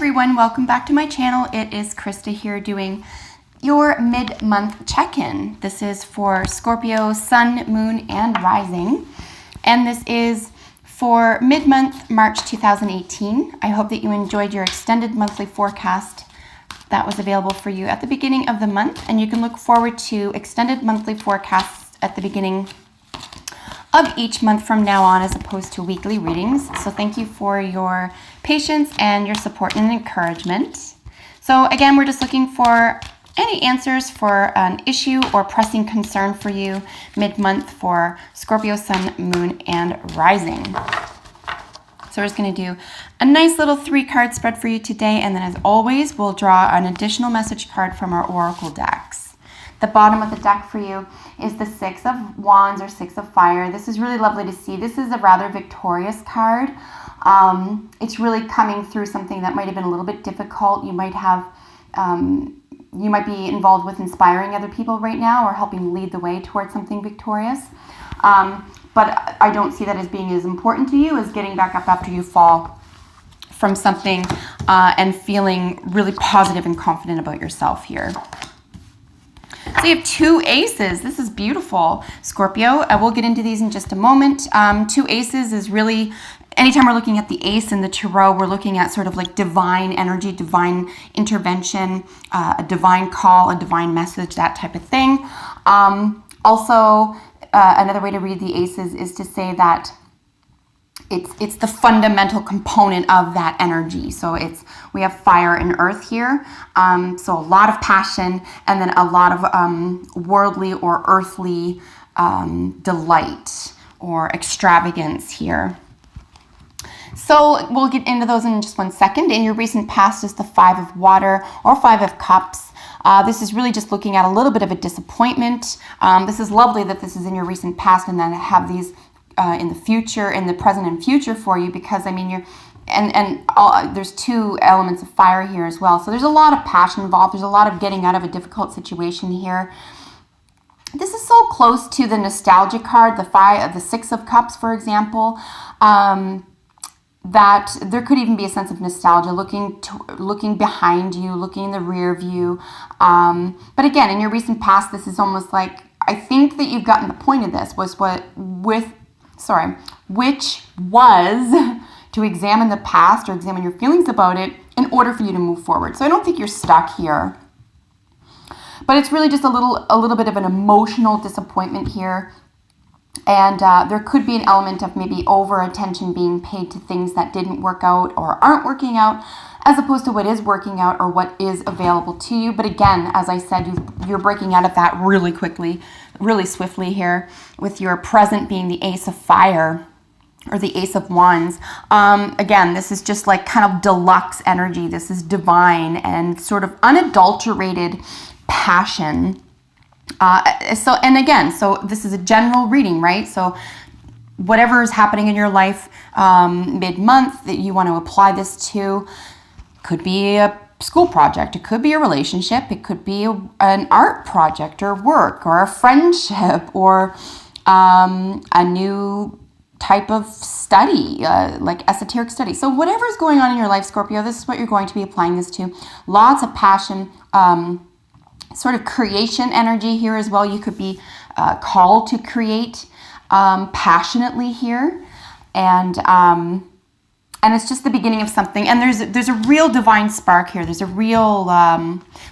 everyone, welcome back to my channel. It is Krista here doing your mid-month check-in. This is for Scorpio Sun, Moon, and Rising. And this is for mid-month, March 2018. I hope that you enjoyed your extended monthly forecast that was available for you at the beginning of the month. And you can look forward to extended monthly forecasts at the beginning of each month from now on, as opposed to weekly readings. So thank you for your patience and your support and encouragement. So again, we're just looking for any answers for an issue or pressing concern for you mid-month for Scorpio Sun, Moon, and Rising. So we're just going to do a nice little 3-card spread for you today, and then as always, we'll draw an additional message card from our Oracle decks. The bottom of the deck for you is the 6 of Wands or 6 of Fire. This is really lovely to see. This is a rather victorious card. It's really coming through something that might have been a little bit difficult. You might have, you might be involved with inspiring other people right now or helping lead the way towards something victorious. But I don't see that as being as important to you as getting back up after you fall from something and feeling really positive and confident about yourself here. So you have 2 aces. This is beautiful, Scorpio. I will get into these in just a moment. 2 aces is really, anytime we're looking at the ace in the tarot, we're looking at sort of like divine energy, divine intervention, a divine call, a divine message, that type of thing. Also, another way to read the aces is to say that it's the fundamental component of that energy. So we have fire and earth here. So a lot of passion and then a lot of worldly or earthly delight or extravagance here. So we'll get into those in just 1 second. In your recent past is the 5 of Water or 5 of Cups. This is really just looking at a little bit of a disappointment. This is lovely that this is in your recent past and then have these in the future, in the present and future for you, because I mean there's 2 elements of fire here as well. So there's a lot of passion involved. There's a lot of getting out of a difficult situation here. This is so close to the nostalgia card, the 6 of Cups, for example, that there could even be a sense of nostalgia, looking behind you, looking in the rear view. But again, in your recent past, this is almost like, I think that you've gotten the point of this, which was to examine the past or examine your feelings about it in order for you to move forward. So I don't think you're stuck here, but it's really just a little bit of an emotional disappointment here. And there could be an element of maybe over attention being paid to things that didn't work out or aren't working out, as opposed to what is working out or what is available to you. But again, as I said, you're breaking out of that really quickly, really swiftly here, with your present being the Ace of Fire or the Ace of Wands. Again, this is just like kind of deluxe energy. This is divine and sort of unadulterated passion. So this is a general reading, right? So whatever is happening in your life mid-month that you want to apply this to, could be a school project, it could be a relationship, it could be an art project or work or a friendship or a new type of study, like esoteric study. So whatever is going on in your life, Scorpio, this is what you're going to be applying this to. Lots of passion, sort of creation energy here as well. You could be called to create passionately here, and it's just the beginning of something. And there's a real divine spark here. There's a real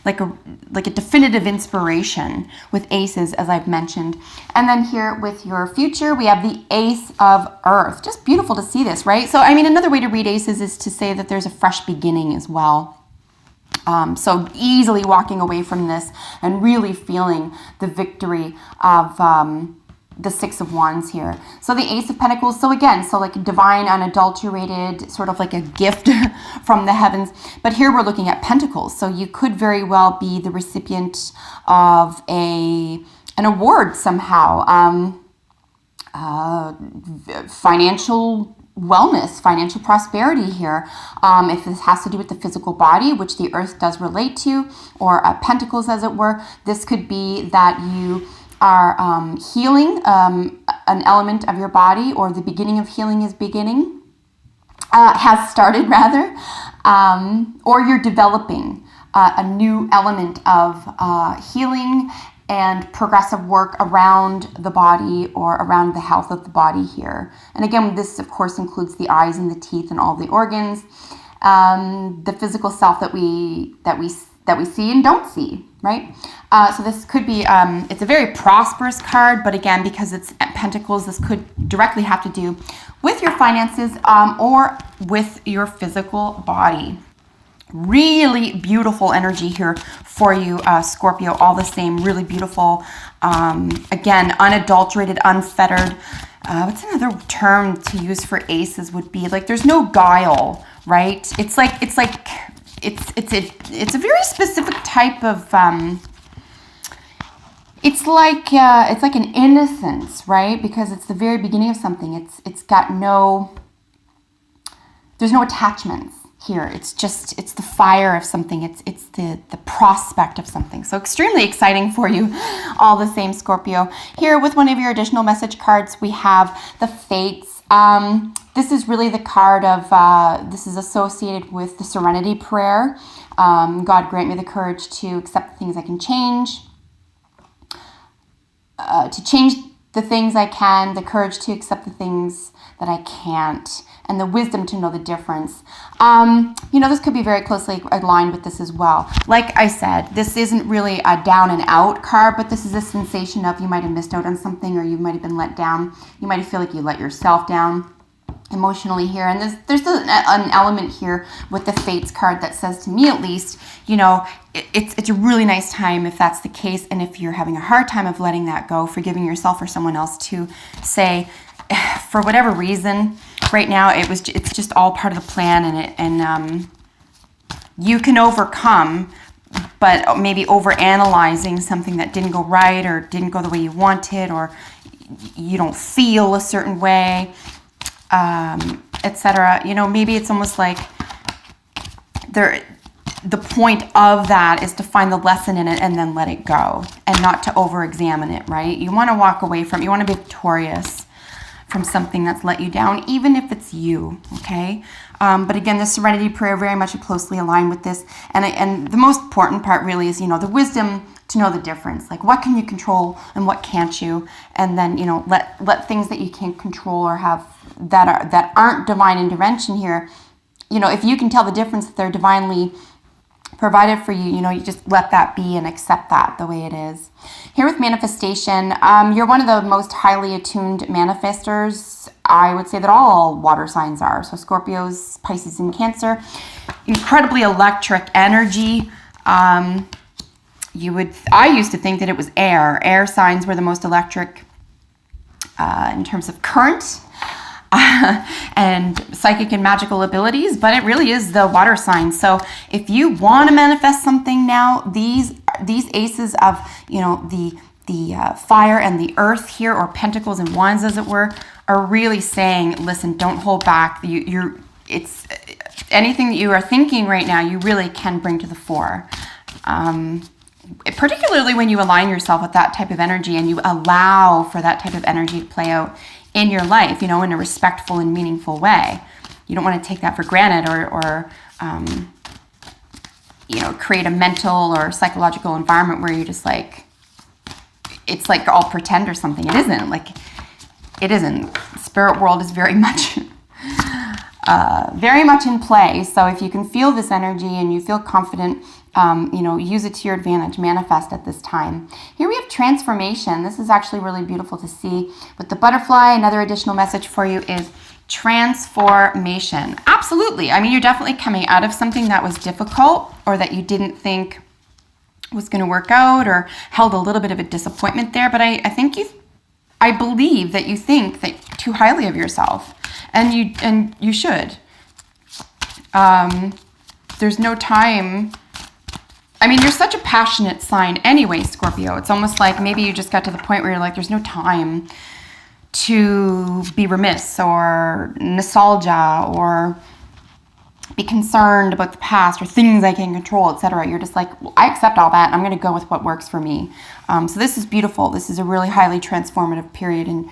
like a definitive inspiration with aces, as I've mentioned. And then here with your future, we have the Ace of Earth. Just beautiful to see this, right? So I mean, another way to read aces is to say that there's a fresh beginning as well. So easily walking away from this and really feeling the victory of the 6 of Wands here. So the Ace of Pentacles, so again, so like divine, unadulterated, sort of like a gift from the heavens. But here we're looking at Pentacles. So you could very well be the recipient of an award somehow. Financial wellness, financial prosperity here. If this has to do with the physical body, which the earth does relate to, or pentacles as it were, this could be that you are healing an element of your body, or the beginning of healing is beginning, has started rather. or you're developing a new element of healing and progressive work around the body or around the health of the body here. And again, this of course includes the eyes and the teeth and all the organs, the physical self that we see and don't see, right? So this could be, it's a very prosperous card, but again, because it's Pentacles, this could directly have to do with your finances or with your physical body. Really beautiful energy here for you, Scorpio, all the same, really beautiful. Again, unadulterated, unfettered. What's another term to use for aces would be like, there's no guile, right? It's a very specific type of, it's like an innocence, right? Because it's the very beginning of something. It's got there's no attachments here. It's the fire of something. It's the prospect of something. So extremely exciting for you, all the same, Scorpio. Here with one of your additional message cards, we have the Fates. This is really the card of, this is associated with the Serenity Prayer. God grant me the courage to accept the things I can change, to change the things I can, the courage to accept the things that I can't, and the wisdom to know the difference. This could be very closely aligned with this as well. Like I said, this isn't really a down and out card, but this is a sensation of you might have missed out on something, or you might have been let down. You might feel like you let yourself down emotionally here. And there's an element here with the Fates card that says, to me at least, it's a really nice time if that's the case. And if you're having a hard time of letting that go, forgiving yourself or someone else, to say, for whatever reason, right now it's just all part of the plan, and you can overcome, but maybe over-analyzing something that didn't go right or didn't go the way you wanted, or you don't feel a certain way, etc. Maybe it's almost like the point of that is to find the lesson in it and then let it go, and not to over-examine it, right? You want to walk away from, you want to be victorious from something that's let you down, even if it's you, okay? But again, the Serenity Prayer very much closely aligned with this. And the most important part really is, the wisdom to know the difference. Like, what can you control and what can't you? And then, let things that you can't control or have that aren't divine intervention here, if you can tell the difference, that they're divinely provided for you, you just let that be and accept that the way it is. Here with manifestation, you're one of the most highly attuned manifestors. I would say that all water signs are. So Scorpios, Pisces, and Cancer, incredibly electric energy. I used to think that it was air. Air signs were the most electric in terms of current and psychic and magical abilities, but it really is the water signs. So if you want to manifest something now, these aces of the fire and the earth here, or pentacles and wands as it were, are really saying, listen, don't hold back. It's anything that you are thinking right now, you really can bring to the fore. Particularly when you align yourself with that type of energy and you allow for that type of energy to play out in your life, in a respectful and meaningful way. You don't want to take that for granted or create a mental or psychological environment where you're just like, it's like all pretend or something. It isn't. It isn't. Spirit world is very much in play. So if you can feel this energy and you feel confident, use it to your advantage, manifest at this time. Here we have transformation. This is actually really beautiful to see. With the butterfly, another additional message for you is transformation. Absolutely. I mean, you're definitely coming out of something that was difficult or that you didn't think was going to work out, or held a little bit of a disappointment there. But I believe that you think that too highly of yourself, and you should. There's no time. I mean, you're such a passionate sign anyway, Scorpio. It's almost like maybe you just got to the point where you're like, there's no time to be remiss or nostalgia or be concerned about the past or things I can control, etc. You're just like, well, I accept all that. I'm going to go with what works for me. So this is beautiful. This is a really highly transformative period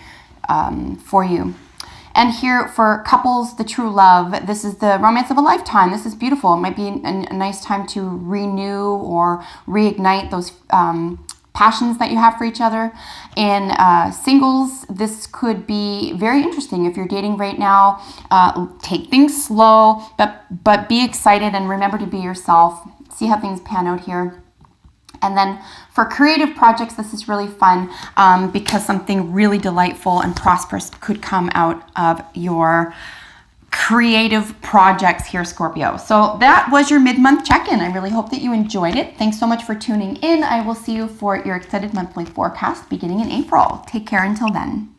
for you. And here for couples, the true love, this is the romance of a lifetime. This is beautiful. It might be a nice time to renew or reignite those passions that you have for each other. In singles, this could be very interesting. If you're dating right now, take things slow, but be excited and remember to be yourself. See how things pan out here. And then for creative projects, this is really fun because something really delightful and prosperous could come out of your creative projects here, Scorpio. So that was your mid-month check-in. I really hope that you enjoyed it. Thanks so much for tuning in. I will see you for your extended monthly forecast beginning in April. Take care until then.